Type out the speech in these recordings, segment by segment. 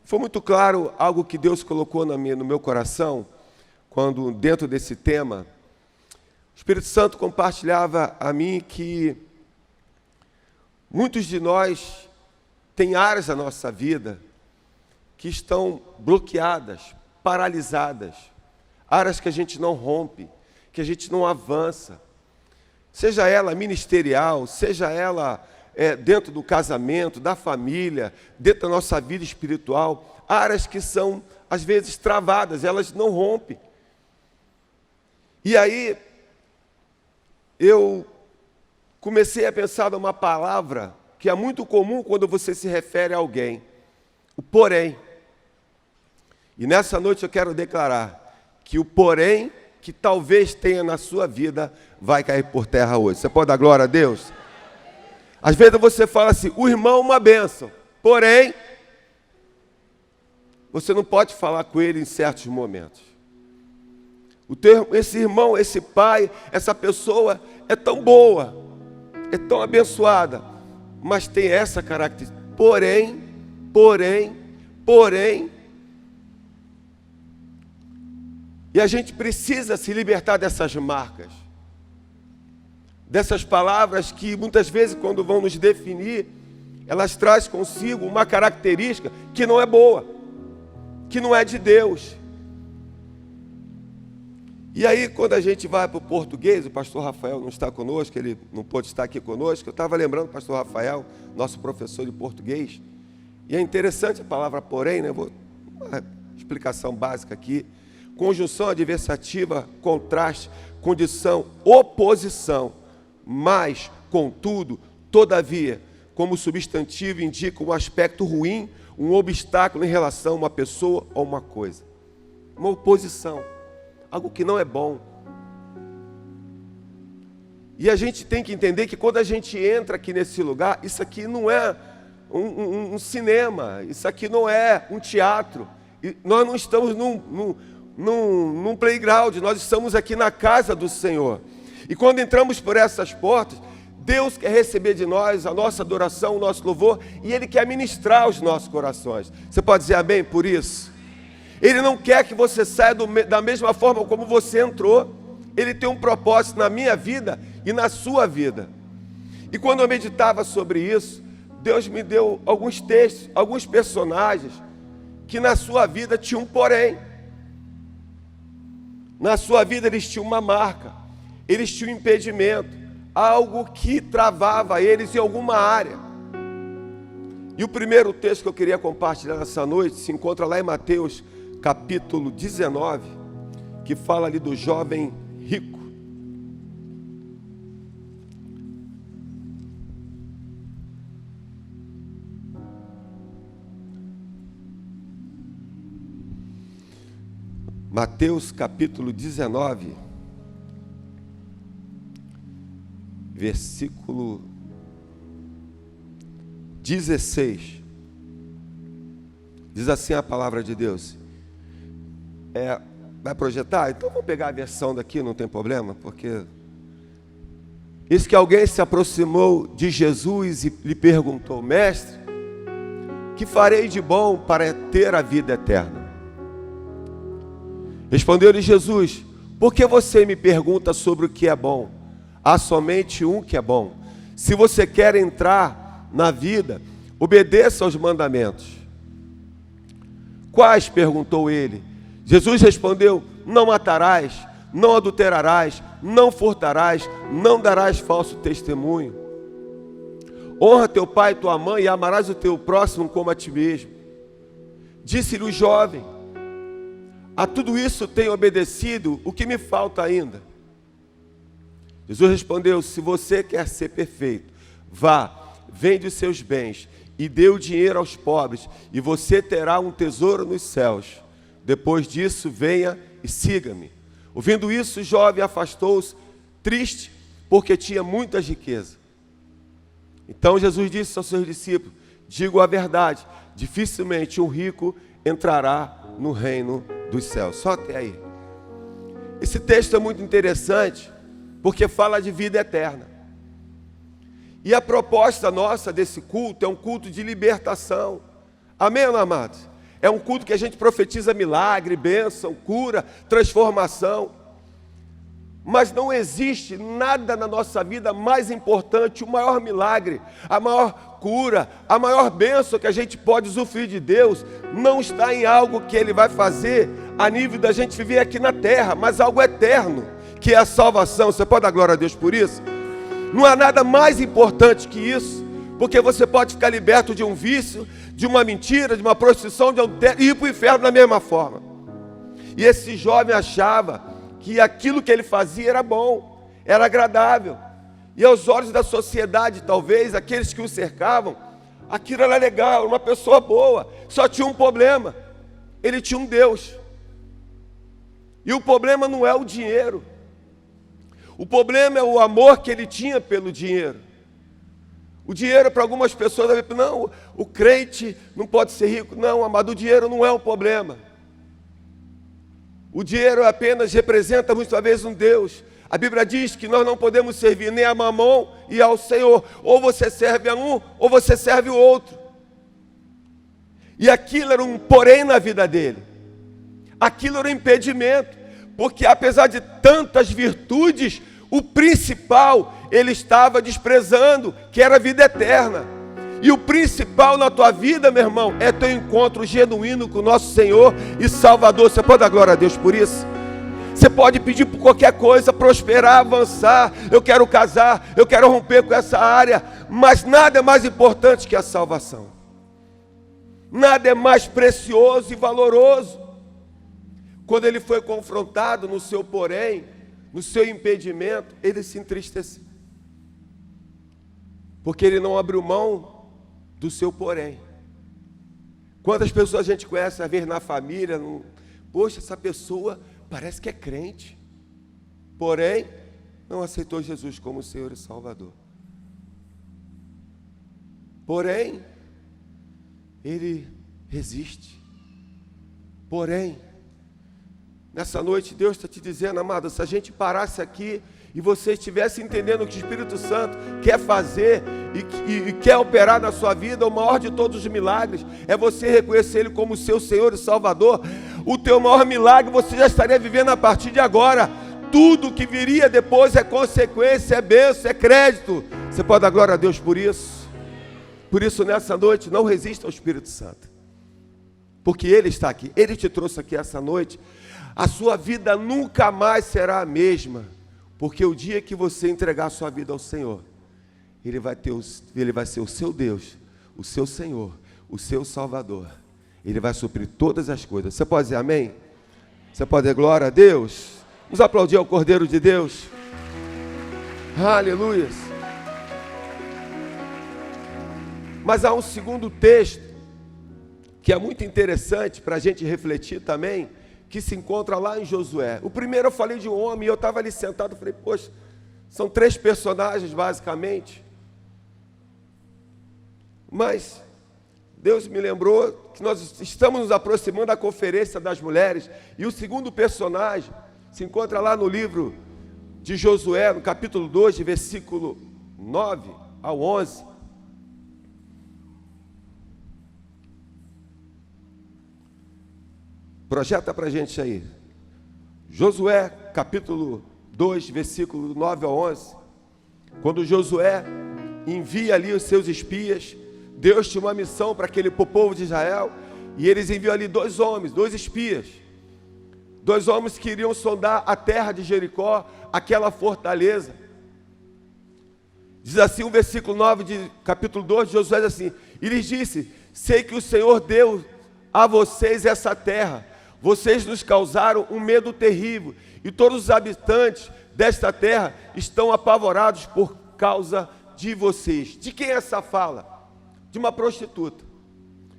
Foi muito claro algo que Deus colocou no meu coração, quando dentro desse tema, o Espírito Santo compartilhava a mim que muitos de nós têm áreas da nossa vida que estão bloqueadas, paralisadas, áreas que a gente não rompe, que a gente não avança, seja ela ministerial, seja ela dentro do casamento, da família, dentro da nossa vida espiritual, áreas que são, às vezes, travadas, elas não rompem. E aí, eu comecei a pensar numa palavra que é muito comum quando você se refere a alguém, o porém. E nessa noite eu quero declarar que o porém que talvez tenha na sua vida vai cair por terra hoje. Você pode dar glória a Deus? Às vezes você fala assim, o irmão é uma bênção, porém, você não pode falar com ele em certos momentos. Esse irmão, esse pai, essa pessoa é tão boa, é tão abençoada, mas tem essa característica. Porém. E a gente precisa se libertar dessas marcas, dessas palavras que muitas vezes quando vão nos definir, elas trazem consigo uma característica que não é boa, que não é de Deus. E aí quando a gente vai para o português, o pastor Rafael não está conosco, ele não pôde estar aqui conosco, eu estava lembrando do pastor Rafael, nosso professor de português, e é interessante a palavra porém, né? Vou uma explicação básica aqui. Conjunção adversativa, contraste, condição, oposição, mas, contudo, todavia, como substantivo indica um aspecto ruim, um obstáculo em relação a uma pessoa ou uma coisa. Uma oposição, algo que não é bom. E a gente tem que entender que quando a gente entra aqui nesse lugar, isso aqui não é um cinema, isso aqui não é um teatro, e nós não estamos num playground, nós estamos aqui na casa do Senhor. E quando entramos por essas portas, Deus quer receber de nós a nossa adoração, o nosso louvor, e Ele quer ministrar os nossos corações. Você pode dizer amém por isso? Ele não quer que você saia da mesma forma como você entrou. Ele tem um propósito na minha vida e na sua vida. E quando eu meditava sobre isso, Deus me deu alguns textos, alguns personagens, que na sua vida tinham um porém. Na sua vida eles tinham uma marca, eles tinham um impedimento, algo que travava eles em alguma área. E o primeiro texto que eu queria compartilhar nessa noite se encontra lá em Mateus capítulo 19, que fala ali do jovem rico. Mateus capítulo 19, versículo 16. Diz assim a palavra de Deus. Vai projetar? Então vamos pegar a versão daqui, não tem problema, porque... Eis que alguém se aproximou de Jesus e lhe perguntou, mestre, que farei de bom para ter a vida eterna? Respondeu-lhe Jesus, por que você me pergunta sobre o que é bom? Há somente um que é bom. Se você quer entrar na vida, obedeça aos mandamentos. Quais? Perguntou ele. Jesus respondeu, não matarás, não adulterarás, não furtarás, não darás falso testemunho. Honra teu pai e tua mãe e amarás o teu próximo como a ti mesmo. Disse-lhe o jovem, a tudo isso tenho obedecido, o que me falta ainda? Jesus respondeu, se você quer ser perfeito, vá, vende os seus bens e dê o dinheiro aos pobres, e você terá um tesouro nos céus. Depois disso, venha e siga-me. Ouvindo isso, o jovem afastou-se, triste, porque tinha muitas riquezas. Então Jesus disse aos seus discípulos, digo a verdade, dificilmente um rico entrará no reino dos céus. Só até aí. Esse texto é muito interessante, porque fala de vida eterna. E a proposta nossa desse culto é um culto de libertação. Amém, amados? é um culto que a gente profetiza milagre, bênção, cura, transformação. Mas não existe nada na nossa vida mais importante, o maior milagre, a maior cura, a maior bênção que a gente pode usufruir de Deus, não está em algo que Ele vai fazer a nível da gente viver aqui na terra, mas algo eterno, que é a salvação. Você pode dar glória a Deus por isso? Não há nada mais importante que isso, porque você pode ficar liberto de um vício, de uma mentira, de uma prostituição, de e ir para o inferno da mesma forma. E esse jovem achava que aquilo que ele fazia era bom, era agradável. E aos olhos da sociedade, talvez, aqueles que o cercavam, aquilo era legal, uma pessoa boa. Só tinha um problema: ele tinha um Deus. E o problema não é o dinheiro. O problema é o amor que ele tinha pelo dinheiro. O dinheiro, para algumas pessoas, não, o crente não pode ser rico. Não, amado, o dinheiro não é um problema. O dinheiro apenas representa muitas vezes um Deus. A Bíblia diz que nós não podemos servir nem a Mamon e ao Senhor. Ou você serve a um, ou você serve o outro. E aquilo era um porém na vida dele. Aquilo era um impedimento. Porque apesar de tantas virtudes, o principal ele estava desprezando, que era a vida eterna. E o principal na tua vida, meu irmão, é teu encontro genuíno com o nosso Senhor e Salvador. Você pode dar glória a Deus por isso? Você pode pedir por qualquer coisa, prosperar, avançar. Eu quero casar, eu quero romper com essa área. Mas nada é mais importante que a salvação. Nada é mais precioso e valoroso. Quando ele foi confrontado no seu porém, no seu impedimento, ele se entristeceu. Porque ele não abriu mão do seu porém. Quantas pessoas a gente conhece, às vezes na família, poxa, essa pessoa parece que é crente, porém não aceitou Jesus como Senhor e Salvador. Porém, ele resiste. Porém, nessa noite Deus está te dizendo, amado, se a gente parasse aqui e você estivesse entendendo o que o Espírito Santo quer fazer e quer operar na sua vida, o maior de todos os milagres é você reconhecer Ele como seu Senhor e Salvador. O teu maior milagre você já estaria vivendo a partir de agora. Tudo que viria depois é consequência, é bênção, é crédito. Você pode dar glória a Deus por isso? Por isso nessa noite não resista ao Espírito Santo, porque Ele está aqui, Ele te trouxe aqui essa noite. A sua vida nunca mais será a mesma, porque o dia que você entregar a sua vida ao Senhor, Ele vai ser o seu Deus, o seu Senhor, o seu Salvador. Ele vai suprir todas as coisas. Você pode dizer amém? Você pode dizer glória a Deus? Vamos aplaudir ao Cordeiro de Deus. Aleluia. Mas há um segundo texto, que é muito interessante para a gente refletir também, que se encontra lá em Josué. O primeiro eu falei de um homem, e eu estava ali sentado, falei, poxa, são 3 personagens basicamente. Mas Deus me lembrou que nós estamos nos aproximando da conferência das mulheres, e o segundo personagem se encontra lá no livro de Josué, no capítulo 2, de versículo 9 ao 11. Projeta para a gente aí. Josué, capítulo 2, versículo 9 ao 11. Quando Josué envia ali os seus espias, Deus tinha uma missão para aquele povo de Israel, e eles enviam ali 2 homens, 2 espias. 2 homens que iriam sondar a terra de Jericó, aquela fortaleza. Diz assim o versículo 9 de capítulo 2 de Josué, diz assim: e lhes disse, sei que o Senhor deu a vocês essa terra. Vocês nos causaram um medo terrível, e todos os habitantes desta terra estão apavorados por causa de vocês. De quem é essa fala? De uma prostituta,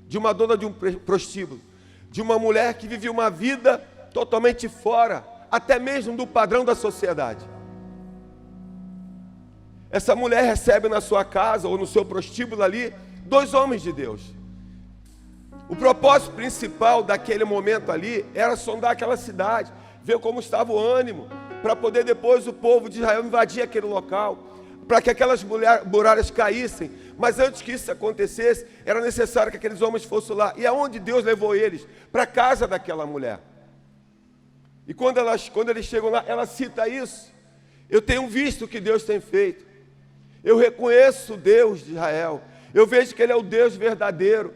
de uma dona de um prostíbulo, de uma mulher que vivia uma vida totalmente fora, até mesmo do padrão da sociedade. Essa mulher recebe na sua casa ou no seu prostíbulo ali 2 homens de Deus. O propósito principal daquele momento ali era sondar aquela cidade, ver como estava o ânimo, para poder depois o povo de Israel invadir aquele local. para que aquelas muralhas caíssem. Mas antes que isso acontecesse, era necessário que aqueles homens fossem lá. E aonde Deus levou eles? Para a casa daquela mulher. E quando eles chegam lá, ela cita isso. Eu tenho visto o que Deus tem feito. Eu reconheço o Deus de Israel. Eu vejo que Ele é o Deus verdadeiro.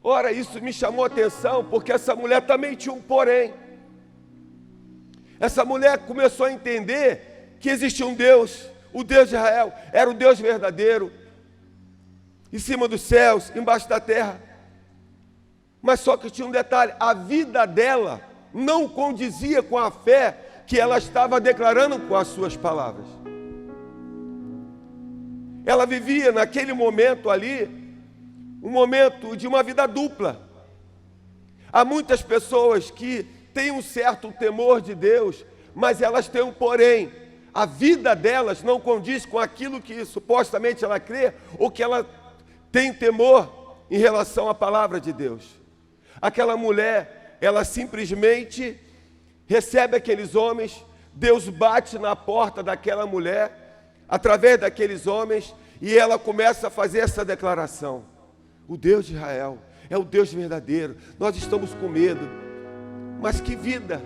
Ora, isso me chamou a atenção, porque essa mulher também tinha um porém. Essa mulher começou a entender que existia um Deus, o Deus de Israel, era o Deus verdadeiro, em cima dos céus, embaixo da terra. Mas só que tinha um detalhe, a vida dela não condizia com a fé que ela estava declarando com as suas palavras. Ela vivia naquele momento ali, um momento de uma vida dupla. Há muitas pessoas que têm um certo temor de Deus, mas elas têm um porém. A vida delas não condiz com aquilo que supostamente ela crê, ou que ela tem temor em relação à palavra de Deus. Aquela mulher, ela simplesmente recebe aqueles homens, Deus bate na porta daquela mulher, através daqueles homens, e ela começa a fazer essa declaração: o Deus de Israel é o Deus verdadeiro, nós estamos com medo. Mas que vida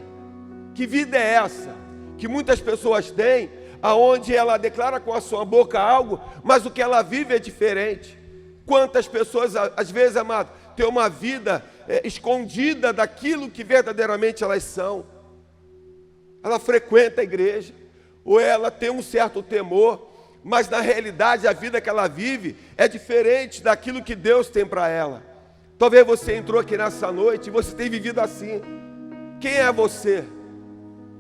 é essa? Que muitas pessoas têm, aonde ela declara com a sua boca algo, mas o que ela vive é diferente. Quantas pessoas, às vezes, amado, têm uma vida escondida daquilo que verdadeiramente elas são. Ela frequenta a igreja, ou ela tem um certo temor, mas na realidade a vida que ela vive é diferente daquilo que Deus tem para ela. Talvez você entrou aqui nessa noite e você tem vivido assim. Quem é você?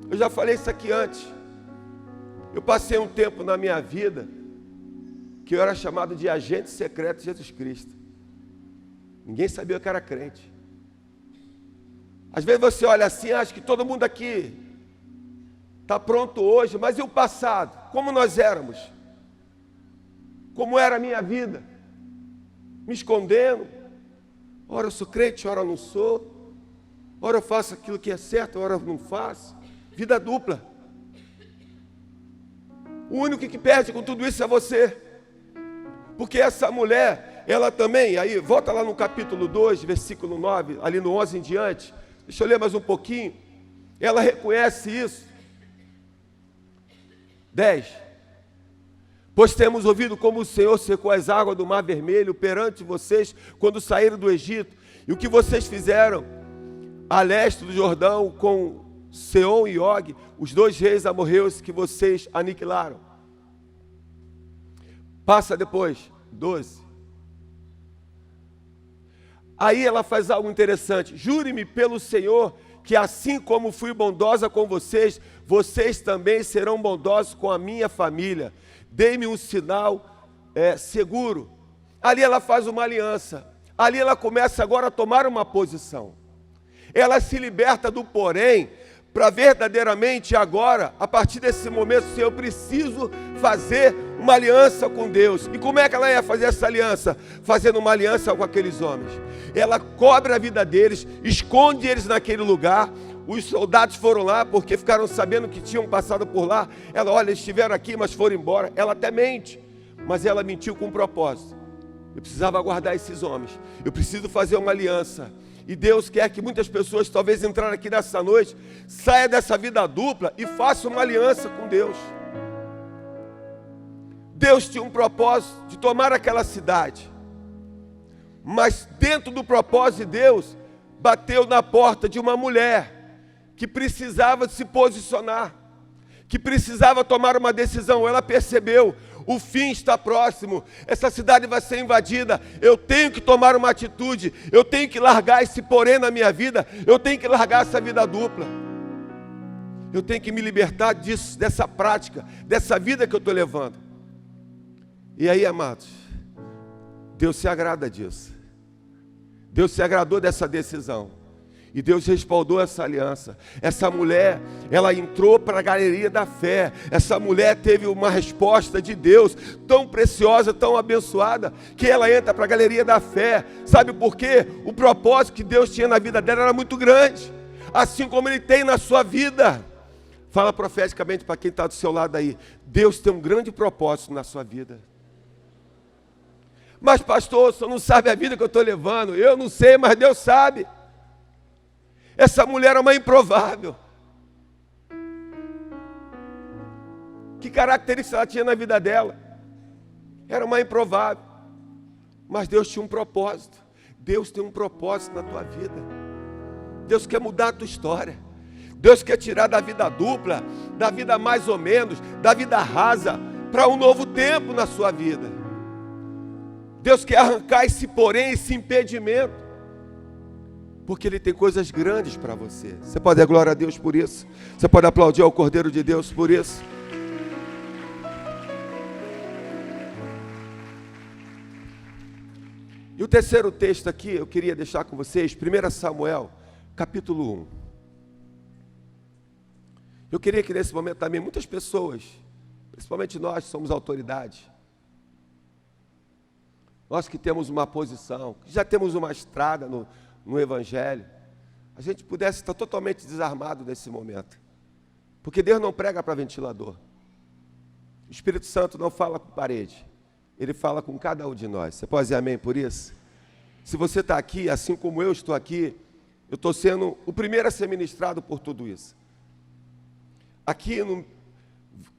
Eu já falei isso aqui antes. Eu passei um tempo na minha vida que eu era chamado de agente secreto de Jesus Cristo. Ninguém sabia que eu era crente. Às vezes você olha assim, acha que todo mundo aqui está pronto hoje, mas e o passado? Como nós éramos? Como era a minha vida? Me escondendo. Ora eu sou crente, ora eu não sou. Ora eu faço aquilo que é certo, ora eu não faço. Vida dupla. O único que perde com tudo isso é você. Porque essa mulher, ela também, aí volta lá no capítulo 2, versículo 9, ali no 11 em diante. Deixa eu ler mais um pouquinho. Ela reconhece isso. 10. Pois temos ouvido como o Senhor secou as águas do Mar Vermelho perante vocês quando saíram do Egito, e o que vocês fizeram a leste do Jordão com Seom e Og, os dois reis amorreus que vocês aniquilaram. Passa depois, 12. Aí ela faz algo interessante. Jure-me pelo Senhor que assim como fui bondosa com vocês, vocês também serão bondosos com a minha família. Dê-me um sinal seguro. Ali ela faz uma aliança. Ali ela começa agora a tomar uma posição. Ela se liberta do porém, para verdadeiramente agora, a partir desse momento, se eu preciso fazer uma aliança com Deus. E como é que ela ia fazer essa aliança? Fazendo uma aliança com aqueles homens. Ela cobre a vida deles, esconde eles naquele lugar. Os soldados foram lá porque ficaram sabendo que tinham passado por lá. Ela, olha, eles estiveram aqui, mas foram embora. Ela até mente, mas ela mentiu com um propósito. Eu precisava guardar esses homens. Eu preciso fazer uma aliança. E Deus quer que muitas pessoas, talvez entrar aqui nessa noite, saia dessa vida dupla e faça uma aliança com Deus. Deus tinha um propósito de tomar aquela cidade. Mas dentro do propósito de Deus, bateu na porta de uma mulher que precisava se posicionar, que precisava tomar uma decisão. Ela percebeu, o fim está próximo, essa cidade vai ser invadida, eu tenho que tomar uma atitude, eu tenho que largar esse porém na minha vida, eu tenho que largar essa vida dupla, eu tenho que me libertar disso, dessa prática, dessa vida que eu estou levando. E aí, amados, Deus se agrada disso, Deus se agradou dessa decisão. E Deus respaldou essa aliança. Essa mulher, ela entrou para a galeria da fé. Essa mulher teve uma resposta de Deus tão preciosa, tão abençoada, que ela entra para a galeria da fé. Sabe por quê? O propósito que Deus tinha na vida dela era muito grande, assim como Ele tem na sua vida. Fala profeticamente para quem está do seu lado aí. Deus tem um grande propósito na sua vida. Mas pastor, o senhor não sabe a vida que eu estou levando. Eu não sei, mas Deus sabe. Essa mulher é uma improvável. Que característica ela tinha na vida dela? Era uma improvável. Mas Deus tinha um propósito. Deus tem um propósito na tua vida. Deus quer mudar a tua história. Deus quer tirar da vida dupla, da vida mais ou menos, da vida rasa, para um novo tempo na sua vida. Deus quer arrancar esse porém, esse impedimento. Porque Ele tem coisas grandes para você. Você pode dar glória a Deus por isso? Você pode aplaudir ao Cordeiro de Deus por isso? E o terceiro texto aqui, eu queria deixar com vocês, 1 Samuel, capítulo 1. Eu queria que nesse momento também muitas pessoas, principalmente nós que somos autoridade, nós que temos uma posição, que já temos uma estrada no Evangelho, a gente pudesse estar totalmente desarmado nesse momento. Porque Deus não prega para ventilador. O Espírito Santo não fala com parede. Ele fala com cada um de nós. Você pode dizer amém por isso? Se você está aqui, assim como eu estou aqui, eu estou sendo o primeiro a ser ministrado por tudo isso. Aqui no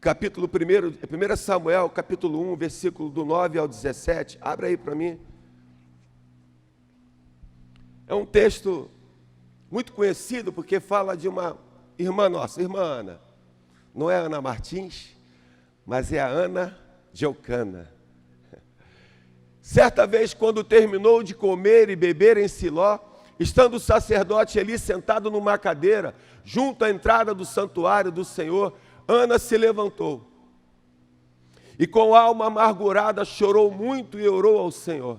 capítulo 1 Samuel, capítulo 1, versículo do 9 ao 17. Abra aí para mim. É um texto muito conhecido porque fala de uma irmã nossa, irmã Ana. Não é Ana Martins, mas é a Ana de Eucana. Certa vez, quando terminou de comer e beber em Siló, estando o sacerdote ali sentado numa cadeira, junto à entrada do santuário do Senhor, Ana se levantou. E com alma amargurada chorou muito e orou ao Senhor.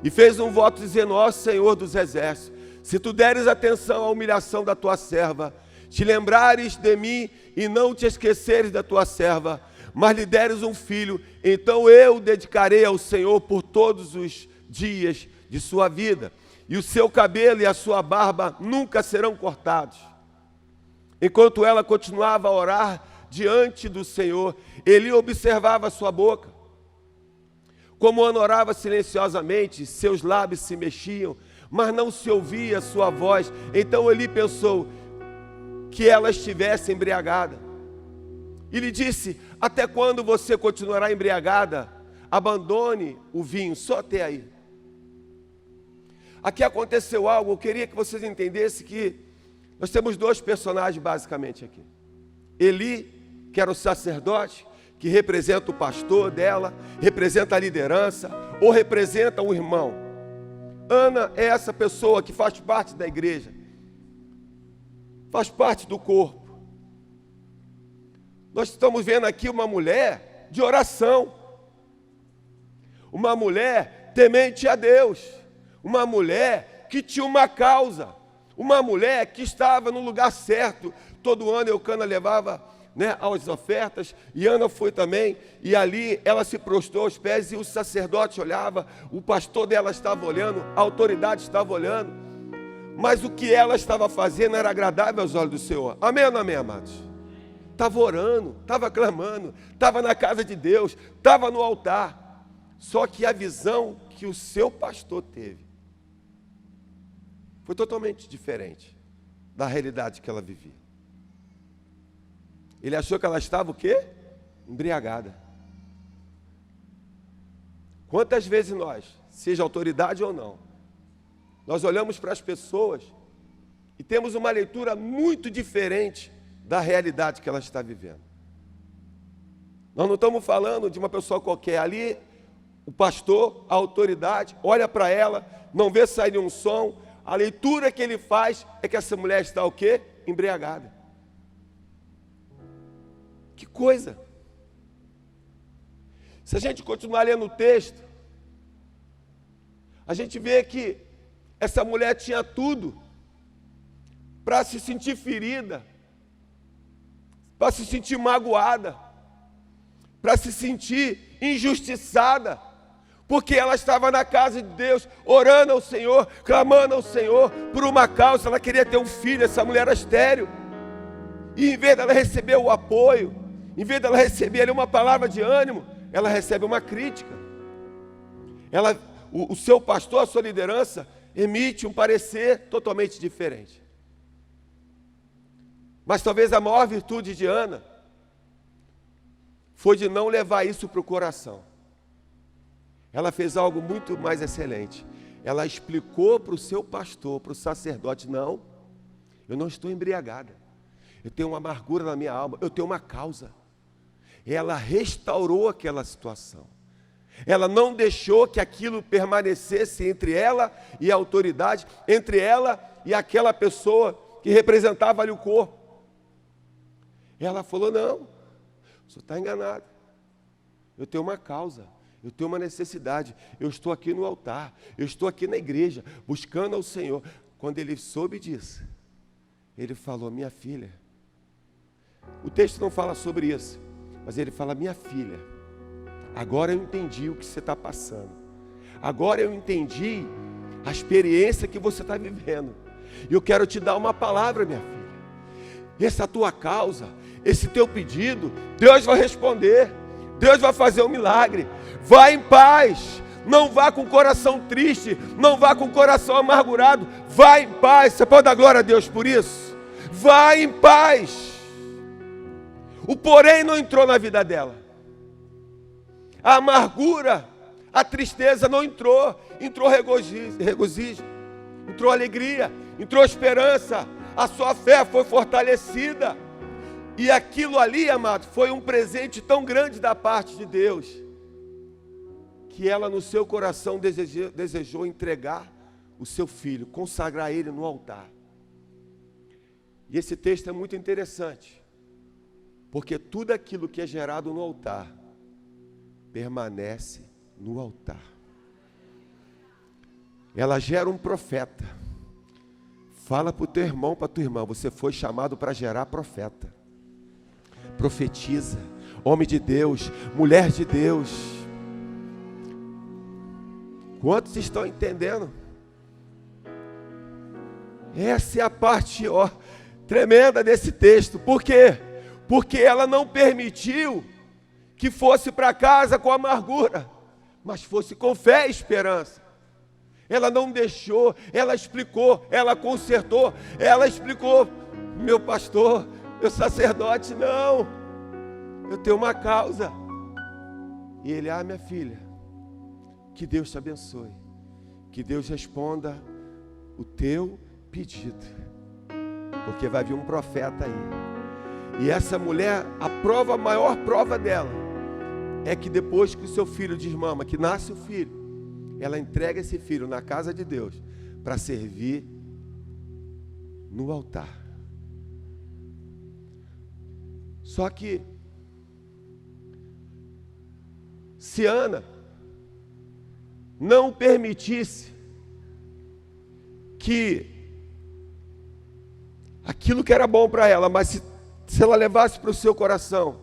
E fez um voto dizendo: ó Senhor dos exércitos, se tu deres atenção à humilhação da tua serva, te lembrares de mim e não te esqueceres da tua serva, mas lhe deres um filho, então eu o dedicarei ao Senhor por todos os dias de sua vida, e o seu cabelo e a sua barba nunca serão cortados. Enquanto ela continuava a orar diante do Senhor, Eli observava a sua boca. Como Ana orava silenciosamente, seus lábios se mexiam, mas não se ouvia a sua voz. Então Eli pensou que ela estivesse embriagada. E lhe disse: até quando você continuará embriagada? Abandone o vinho, só até aí. Aqui aconteceu algo, eu queria que vocês entendessem que nós temos dois personagens basicamente aqui. Eli, que era o sacerdote, que representa o pastor dela, representa a liderança, ou representa o irmão. Ana é essa pessoa que faz parte da igreja, faz parte do corpo. Nós estamos vendo aqui uma mulher de oração, uma mulher temente a Deus, uma mulher que tinha uma causa, uma mulher que estava no lugar certo. Todo ano Eucana levava, as ofertas, e Ana foi também, e ali ela se prostrou aos pés, e o sacerdote olhava, o pastor dela estava olhando, a autoridade estava olhando, mas o que ela estava fazendo era agradável aos olhos do Senhor. Amém ou não amém, amados? Estava orando, estava clamando, estava na casa de Deus, estava no altar. Só que a visão que o seu pastor teve foi totalmente diferente da realidade que ela vivia. Ele achou que ela estava o quê? Embriagada. Quantas vezes nós, seja autoridade ou não, nós olhamos para as pessoas e temos uma leitura muito diferente da realidade que ela está vivendo. Nós não estamos falando de uma pessoa qualquer. Ali, o pastor, a autoridade, olha para ela, não vê sair nenhum som. A leitura que ele faz é que essa mulher está o quê? Embriagada. Que coisa! Se a gente continuar lendo o texto, a gente vê que essa mulher tinha tudo para se sentir ferida, para se sentir magoada, para se sentir injustiçada, porque ela estava na casa de Deus, orando ao Senhor, clamando ao Senhor por uma causa. Ela queria ter um filho, essa mulher era estéril. E em vez dela receber o apoio, em vez dela receber ali uma palavra de ânimo, ela recebe uma crítica. O seu pastor, a sua liderança, emite um parecer totalmente diferente. Mas talvez a maior virtude de Ana foi de não levar isso para o coração. Ela fez algo muito mais excelente. Ela explicou para o seu pastor, para o sacerdote: não, eu não estou embriagada. Eu tenho uma amargura na minha alma, eu tenho uma causa. Ela restaurou aquela situação. Ela não deixou que aquilo permanecesse entre ela e a autoridade, entre ela e aquela pessoa que representava ali o corpo. Ela falou: não, o senhor está enganado. Eu tenho uma causa, eu tenho uma necessidade. Eu estou aqui no altar, eu estou aqui na igreja, buscando ao Senhor. Quando ele soube disso, ele falou: minha filha. O texto não fala sobre isso, mas ele fala: minha filha, agora eu entendi o que você está passando. Agora eu entendi a experiência que você está vivendo. E eu quero te dar uma palavra, minha filha. Essa tua causa, esse teu pedido, Deus vai responder. Deus vai fazer um milagre. Vá em paz. Não vá com o coração triste. Não vá com o coração amargurado. Vá em paz. Você pode dar glória a Deus por isso? Vá em paz. O porém não entrou na vida dela. A amargura, a tristeza não entrou. Entrou regozijo, entrou alegria, entrou esperança. A sua fé foi fortalecida. E aquilo ali, amado, foi um presente tão grande da parte de Deus, que ela no seu coração desejou entregar o seu filho, consagrar ele no altar. E esse texto é muito interessante, porque tudo aquilo que é gerado no altar, permanece no altar. Ela gera um profeta. Fala para o teu irmão, para a tua irmã: você foi chamado para gerar profeta. Profetiza, homem de Deus, mulher de Deus. Quantos estão entendendo? Essa é a parte tremenda desse texto. Por quê? Porque ela não permitiu que fosse para casa com amargura, mas fosse com fé e esperança. Ela não deixou, ela explicou, ela consertou, ela explicou: meu pastor, meu sacerdote, não, eu tenho uma causa. E ele: minha filha, que Deus te abençoe, que Deus responda o teu pedido, porque vai vir um profeta aí. E essa mulher, a maior prova dela, é que depois que o seu filho desmama, que nasce o filho, ela entrega esse filho na casa de Deus, para servir no altar. Só que, se Ana não permitisse que aquilo que era bom para ela, mas se ela levasse para o seu coração,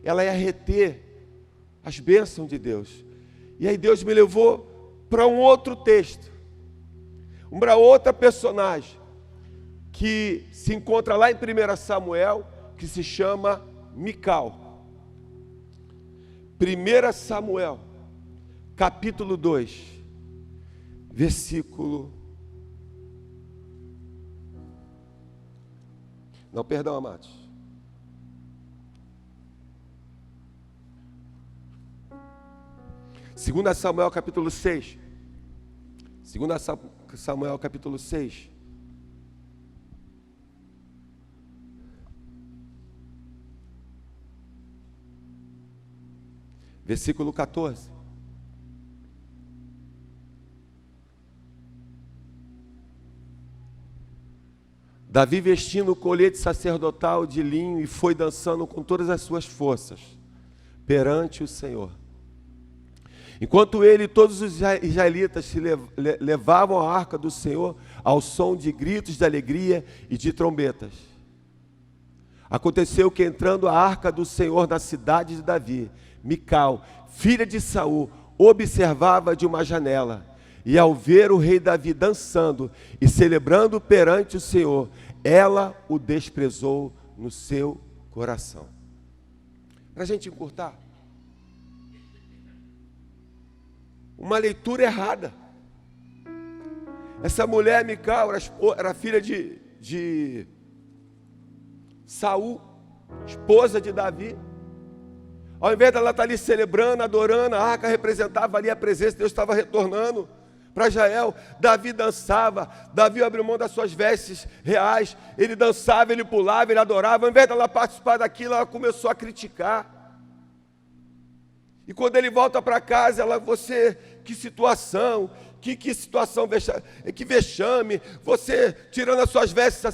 ela ia reter as bênçãos de Deus. E aí Deus me levou para um outro texto, para outra personagem, que se encontra lá em 1 Samuel, que se chama Mical. 1 Samuel, capítulo 2, versículo... Não, perdão, amados. Segunda Samuel, capítulo 6. Segunda Samuel, capítulo 6. Versículo 14. Davi, vestindo o colete sacerdotal de linho, e foi dançando com todas as suas forças perante o Senhor. Enquanto ele e todos os israelitas se levavam a arca do Senhor ao som de gritos de alegria e de trombetas. Aconteceu que, entrando a arca do Senhor na cidade de Davi, Mical, filha de Saul, observava de uma janela. E ao ver o rei Davi dançando e celebrando perante o Senhor, ela o desprezou no seu coração. Para a gente encurtar, uma leitura errada. Essa mulher, Mical, era filha de Saul, esposa de Davi. Ao invés dela estar ali celebrando, adorando, a arca representava ali a presença, Deus estava retornando para Israel. Davi dançava, Davi abriu mão das suas vestes reais, ele dançava, ele pulava, ele adorava. Ao invés dela participar daquilo, ela começou a criticar. E quando ele volta para casa, que situação, que situação, que vexame, você tirando as suas vestes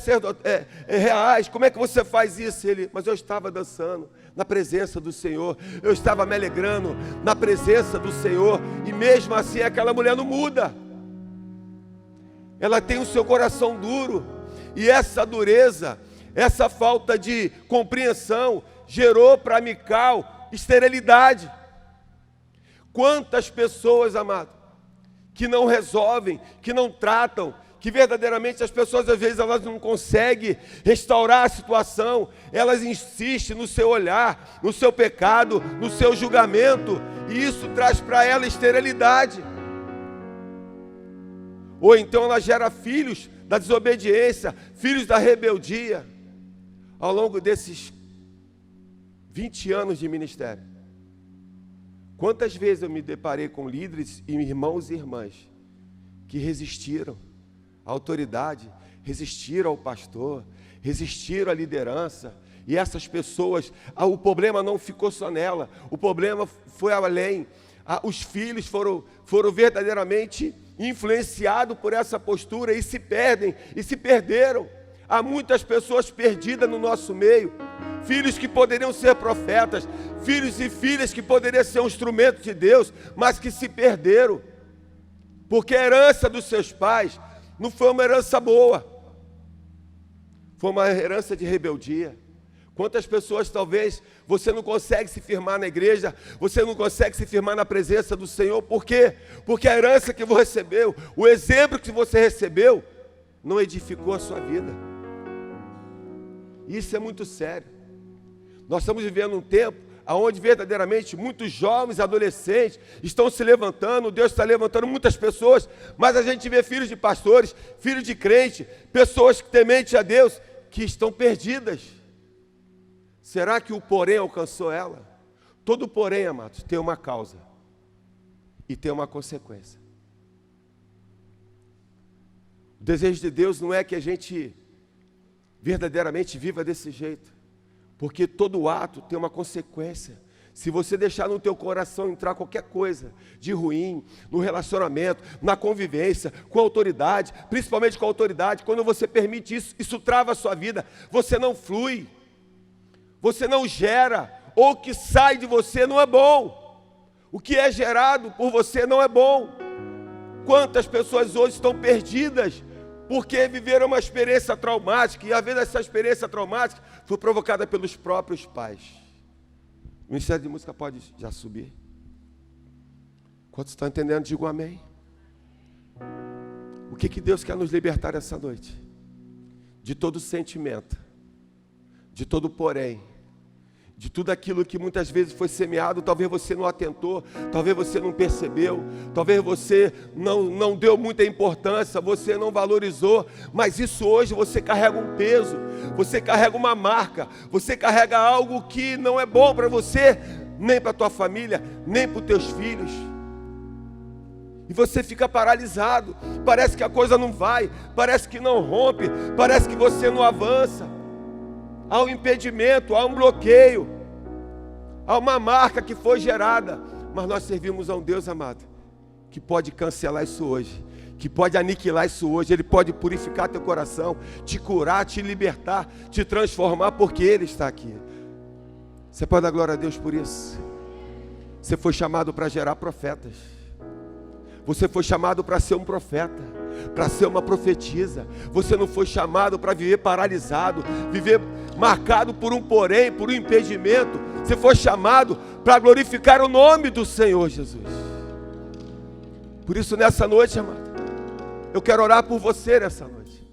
reais, como é que você faz isso? Mas eu estava dançando na presença do Senhor, eu estava me alegrando na presença do Senhor, e mesmo assim aquela mulher não muda, ela tem o seu coração duro, e essa dureza, essa falta de compreensão, gerou para Mical esterilidade. Quantas pessoas, amado, que não resolvem, que não tratam, que verdadeiramente as pessoas às vezes elas não conseguem restaurar a situação, elas insistem no seu olhar, no seu pecado, no seu julgamento, e isso traz para ela esterilidade. Ou então ela gera filhos da desobediência, filhos da rebeldia. Ao longo desses 20 anos de ministério, quantas vezes eu me deparei com líderes e irmãos e irmãs que resistiram à autoridade, resistiram ao pastor, resistiram à liderança, e essas pessoas, o problema não ficou só nela, o problema foi além. Os filhos foram verdadeiramente influenciados por essa postura e se perdem, e se perderam. Há muitas pessoas perdidas no nosso meio, filhos que poderiam ser profetas, filhos e filhas que poderiam ser um instrumento de Deus, mas que se perderam, porque a herança dos seus pais não foi uma herança boa, foi uma herança de rebeldia. Quantas pessoas talvez você não consegue se firmar na igreja, você não consegue se firmar na presença do Senhor, por quê? Porque a herança que você recebeu, o exemplo que você recebeu, não edificou a sua vida. Isso é muito sério. Nós estamos vivendo um tempo onde verdadeiramente muitos jovens, adolescentes estão se levantando, Deus está levantando muitas pessoas, mas a gente vê filhos de pastores, filhos de crente, pessoas tementes a Deus, que estão perdidas. Será que o porém alcançou ela? Todo porém, amados, tem uma causa e tem uma consequência. O desejo de Deus não é que a gente verdadeiramente viva desse jeito, porque todo ato tem uma consequência. Se você deixar no teu coração entrar qualquer coisa de ruim, no relacionamento, na convivência, com a autoridade, principalmente com a autoridade, quando você permite isso, isso trava a sua vida, você não flui, você não gera, ou o que sai de você não é bom, o que é gerado por você não é bom. Quantas pessoas hoje estão perdidas, porque viveram uma experiência traumática, e às vezes essa experiência traumática foi provocada pelos próprios pais. O Ministério de Música pode já subir. Quantos estão entendendo, digo amém. O que Deus quer nos libertar essa noite? De todo sentimento, de todo porém, de tudo aquilo que muitas vezes foi semeado, talvez você não atentou, talvez você não percebeu, talvez você não deu muita importância, você não valorizou, mas isso hoje você carrega um peso, você carrega uma marca, você carrega algo que não é bom para você, nem para a tua família, nem para os teus filhos. E você fica paralisado, parece que a coisa não vai, parece que não rompe, parece que você não avança. Há um impedimento, há um bloqueio, há uma marca que foi gerada, mas nós servimos a um Deus, amado, que pode cancelar isso hoje, que pode aniquilar isso hoje. Ele pode purificar teu coração, te curar, te libertar, te transformar, porque Ele está aqui. Você pode dar glória a Deus por isso? Você foi chamado para gerar profetas, você foi chamado para ser um profeta, para ser uma profetisa. Você não foi chamado para viver paralisado, viver marcado por um porém, por um impedimento. Você foi chamado para glorificar o nome do Senhor Jesus. Por isso nessa noite, amado, eu quero orar por você nessa noite.